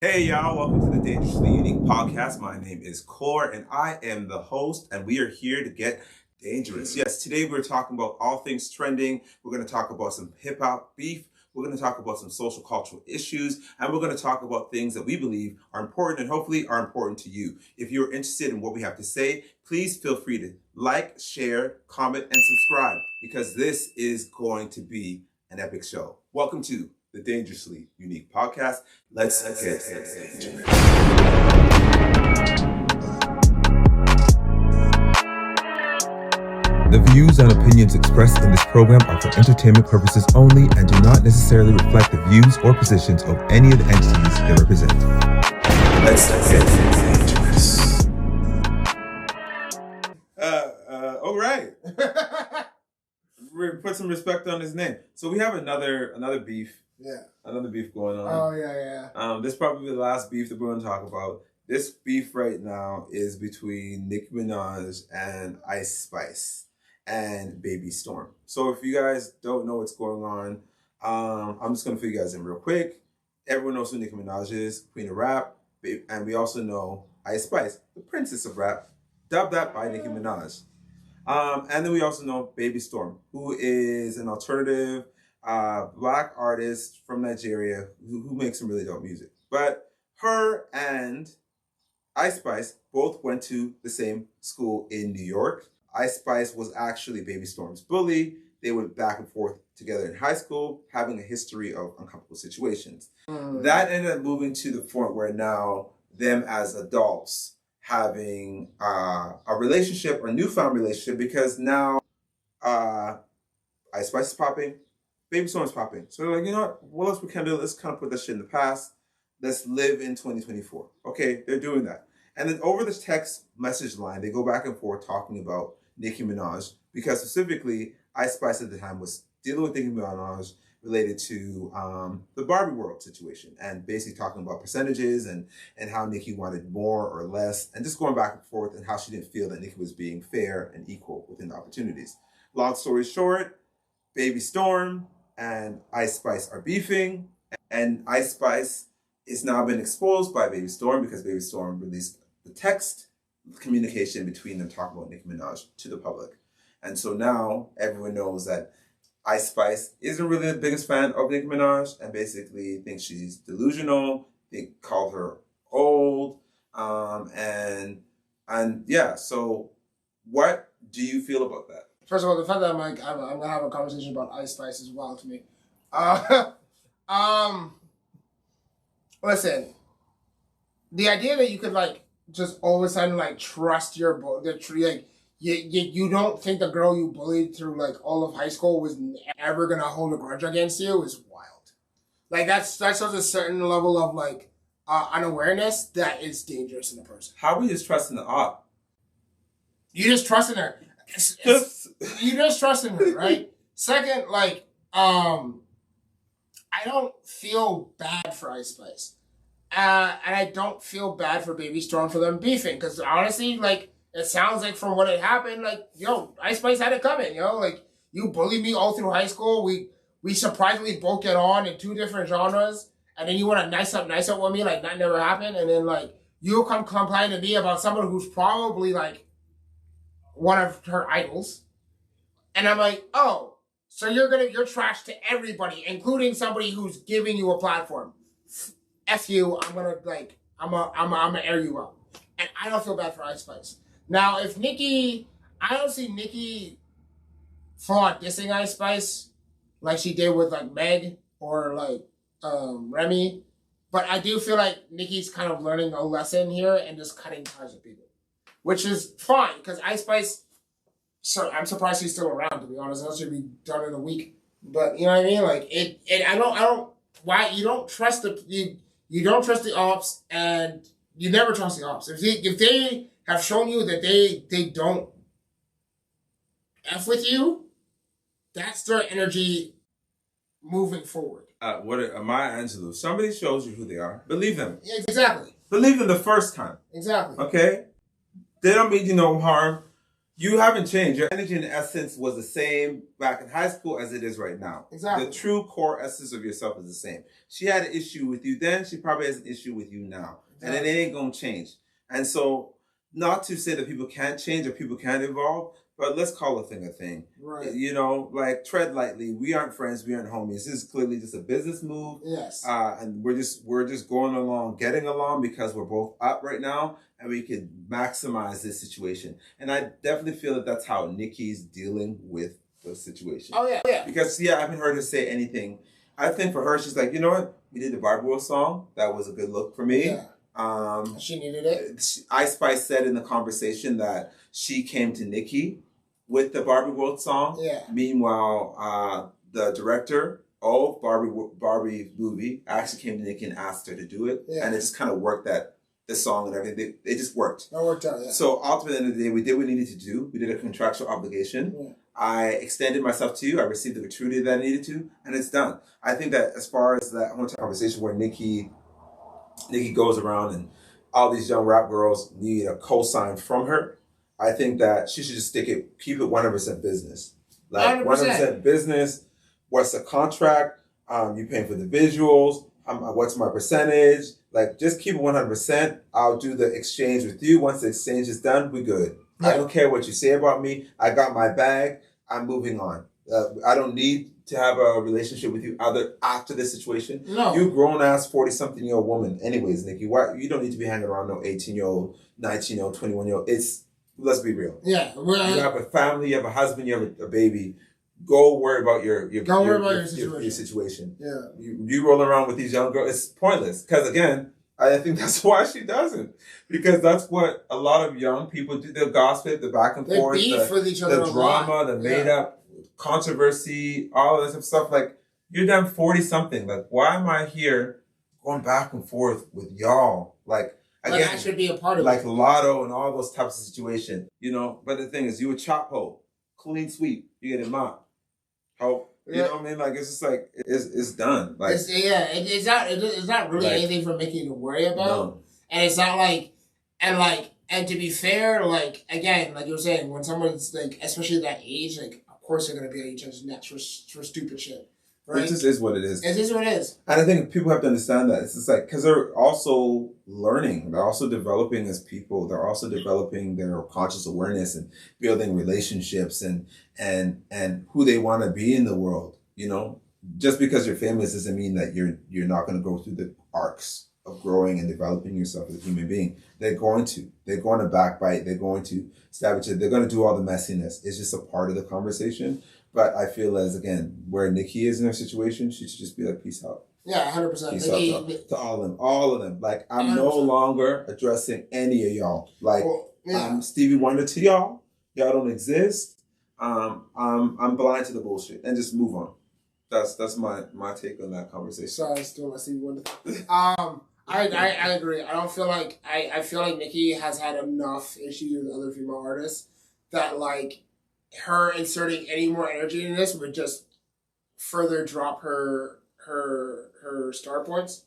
Hey y'all, welcome to the Dangerously Unique podcast. My name is Core and I am the host, and we are here to get dangerous. Yes, today we're talking about all things trending. We're going to talk about some hip hop beef. We're going to talk about some social cultural issues, and we're going to talk about things that we believe are important and hopefully are important to you. If you're interested in what we have to say, please feel free to like, share, comment, and subscribe, because this is going to be an epic show. Welcome to the Dangerously Unique podcast. Let's get dangerous. The views and opinions expressed in this program are for entertainment purposes only and do not necessarily reflect the views or positions of any of the entities they represent. Let's get dangerous. All right. We put some respect on his name. So we have another beef. Yeah. Another beef going on. Oh, yeah. This is probably the last beef that we're going to talk about. This beef right now is between Nicki Minaj and Ice Spice and Baby Storm. So if you guys don't know what's going on, I'm just going to fill you guys in real quick. Everyone knows who Nicki Minaj is, Queen of Rap, and we also know Ice Spice, the Princess of Rap, dubbed that by Nicki Minaj. And then we also know Baby Storm, who is an alternative Black artist from Nigeria who makes some really dope music. But her and Ice Spice both went to the same school in New York. Ice Spice was actually Baby Storm's bully. They went back and forth together in high school, having a history of uncomfortable situations. That ended up moving to the point where now them as adults having a relationship, a newfound relationship, because now Ice Spice is popping, Baby Storm's popping. So they're like, you know what? What else we can do? Let's kind of put that shit in the past. Let's live in 2024. Okay, they're doing that. And then over this text message line, they go back and forth talking about Nicki Minaj, because specifically Ice Spice at the time was dealing with Nicki Minaj related to the Barbie world situation, and basically talking about percentages and how Nicki wanted more or less, and just going back and forth, and how she didn't feel that Nicki was being fair and equal within the opportunities. Long story short, Baby Storm and Ice Spice are beefing, and Ice Spice is now been exposed by Baby Storm because Baby Storm released the text communication between them talking about Nicki Minaj to the public. And so now everyone knows that Ice Spice isn't really the biggest fan of Nicki Minaj and basically thinks she's delusional. They call her old. And yeah, so what do you feel about that? First of all, the fact that I'm gonna have a conversation about Ice Spice is wild to me. Listen, the idea that you could just all of a sudden trust your you don't think the girl you bullied through all of high school was ever gonna hold a grudge against you is wild. That shows a certain level of unawareness that is dangerous in a person. How are we just trusting the op? You just trusting her. You just trusting her, right? Second, I don't feel bad for Ice Spice. And I don't feel bad for Baby Storm for them beefing. Because honestly, it sounds like from what had happened, Ice Spice had it coming, you bullied me all through high school. We surprisingly both get on in two different genres. And then you want to nice up with me that never happened. And then, you come complain to me about someone who's probably, one of her idols. And I'm like, oh, so you're trash to everybody, including somebody who's giving you a platform. F you, I'm gonna air you out. And I don't feel bad for Ice Spice. Now, I don't see Nicki full on dissing Ice Spice like she did with Meg or Remy. But I do feel like Nicki's kind of learning a lesson here and just cutting ties with people. Which is fine, because Ice Spice, I'm surprised she's still around, to be honest. That should be done in a week. But you know what I mean? Why you don't trust you don't trust the ops, and you never trust the ops. If they have shown you that they don't F with you, that's their energy moving forward. Maya Angelou, somebody shows you who they are, believe them. Yeah, exactly. Believe them the first time. Exactly. Okay? They don't mean you no harm. You haven't changed. Your energy and essence was the same back in high school as it is right now. Exactly. The true core essence of yourself is the same. She had an issue with you then. She probably has an issue with you now. Exactly. And it ain't going to change. And so, not to say that people can't change or people can't evolve, but let's call a thing. Right. You know, like, tread lightly. We aren't friends. We aren't homies. This is clearly just a business move. Yes. And we're just going along, getting along because we're both up right now and we could maximize this situation. And I definitely feel that that's how Nicki's dealing with the situation. Oh, yeah. Because, I haven't heard her say anything. I think for her, she's like, you know what? We did the Barbie World song. That was a good look for me. Yeah. She needed it. Ice Spice said in the conversation that she came to Nicki with the Barbie World song. Yeah. Meanwhile, the director of Barbie movie actually came to Nicki and asked her to do it. Yeah. And it just kind of worked that the song and everything. It just worked. That worked out, yeah. So ultimately, at the end of the day, we did what we needed to do. We did a contractual obligation. Yeah. I extended myself to you. I received the gratuity that I needed to, and it's done. I think that as far as that whole conversation where Nicki goes around and all these young rap girls need a cosign from her, I think that she should just keep it 100% business. Like 100% business. What's the contract? You paying for the visuals? What's my percentage? Like, just keep it 100%. I'll do the exchange with you. Once the exchange is done, we good. Yeah. I don't care what you say about me. I got my bag. I'm moving on. I don't need to have a relationship with you after this situation. No. You grown-ass 40-something-year-old woman anyways, Nicki. Why, you don't need to be hanging around no 18-year-old, 19-year-old, 21-year-old. Let's be real. Yeah. Well, you have a family, you have a husband, you have a baby. Go worry about your situation. Yeah. You rolling around with these young girls, it's pointless. Because again, I think that's why she doesn't. Because that's what a lot of young people do. They'll gossip, the back and forth, the drama, the made up controversy, all of this stuff. Like, you're done 40-something. Like, why am I here going back and forth with y'all? Like, again, I should be a part of like Lotto and all those types of situations, you know. But the thing is, you a chop hole, clean sweep, you get it mopped. You know what I mean? Like, it's just like it's done. Like, it's not really anything for Nicki to worry about. No. And it's not like and to be fair, like, again, like you were saying, when someone's like, especially that age, like, of course they're gonna be on each other's necks for stupid shit. Right? It just is what it is. It is what it is. And I think people have to understand that. It's just like, because they're also learning. They're also developing as people. They're also developing their conscious awareness and building relationships and who they want to be in the world. You know, just because you're famous doesn't mean that you're not going to go through the arcs of growing and developing yourself as a human being. They're going to backbite. They're going to stab each other. They're going to do all the messiness. It's just a part of the conversation. But I feel as, again, where Nicki is in her situation, she should just be like, peace out. Yeah, 100%. Peace out to all of them. Like, I'm 100%. No longer addressing any of y'all. Like, I'm Stevie Wonder to y'all. Y'all don't exist. I'm blind to the bullshit. And just move on. That's my take on that conversation. Sorry, still my Stevie Wonder. I agree. I don't feel like I feel like Nicki has had enough issues with other female artists that, like, her inserting any more energy in this would just further drop her star points.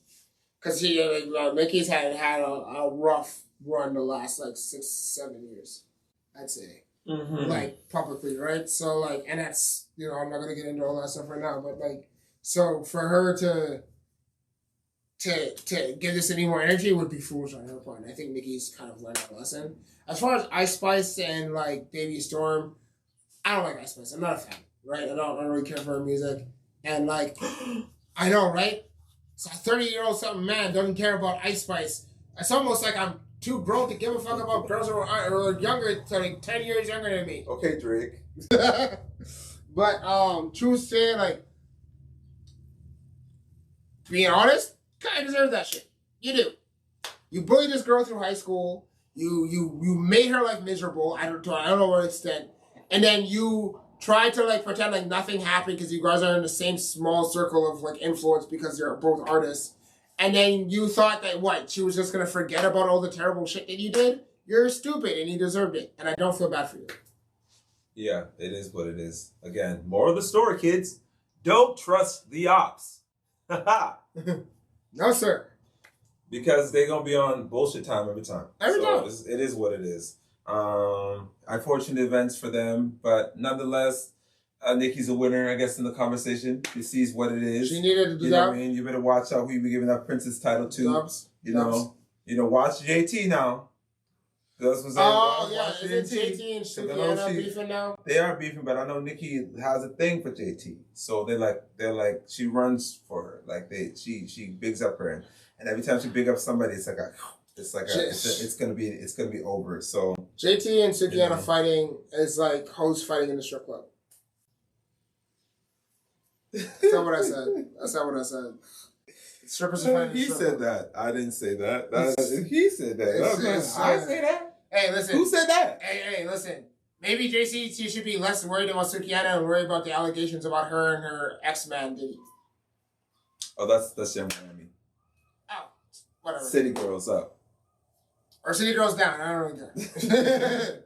Because Nicki's had a rough run the last, like, 6-7 years, I'd say. Mm-hmm. Like, publicly, right? So, like, and that's, you know, I'm not going to get into all that stuff right now, but, like, so for her to give this any more energy would be foolish on her part. I think Nicki's kind of learned a lesson. As far as Ice Spice and, like, Baby Storm, I don't like Ice Spice. I'm not a fan, right? I don't really care for her music. And, like, I know, right? So a 30-year-old something man doesn't care about Ice Spice. It's almost like I'm too grown to give a fuck about girls who are younger, so like 10 years younger than me. Okay, Drake. But, truth say, like, being honest, kind of deserve that shit. You do. You bullied this girl through high school. You made her life miserable. I don't know what extent. And then you try to, like, pretend like nothing happened because you guys are in the same small circle of, like, influence because you're both artists. And then you thought that, what, she was just going to forget about all the terrible shit that you did? You're stupid and you deserved it. And I don't feel bad for you. Yeah, it is what it is. Again, more of the story, kids. Don't trust the ops. No, sir. Because they're going to be on bullshit time every time. Every time. It is what it is. Unfortunate events for them, but nonetheless, Nicki's a winner, I guess, in the conversation. She sees what it is. She needed to do you that. know what I mean? You better watch out who you be giving that princess title to. Dubs. Watch JT now. Oh yeah, isn't JT and Sukiana beefing now? They are beefing, but I know Nicki has a thing for JT, so they're like she runs for her, like she bigs up her, and every time she big up somebody, it's gonna be over. So JT and Sukiana fighting is like hoes fighting in the strip club. That's not what I said. Strippers are fighting. He said that. I didn't say that. He said that. I say that. Hey, listen. Who said that? Hey, listen. Maybe JC should be less worried about Sukiana and worried about the allegations about her and her ex-man Diddy. Oh, that's Young Miami. Oh, whatever. City Girls up. Or City Girls down. I don't really care.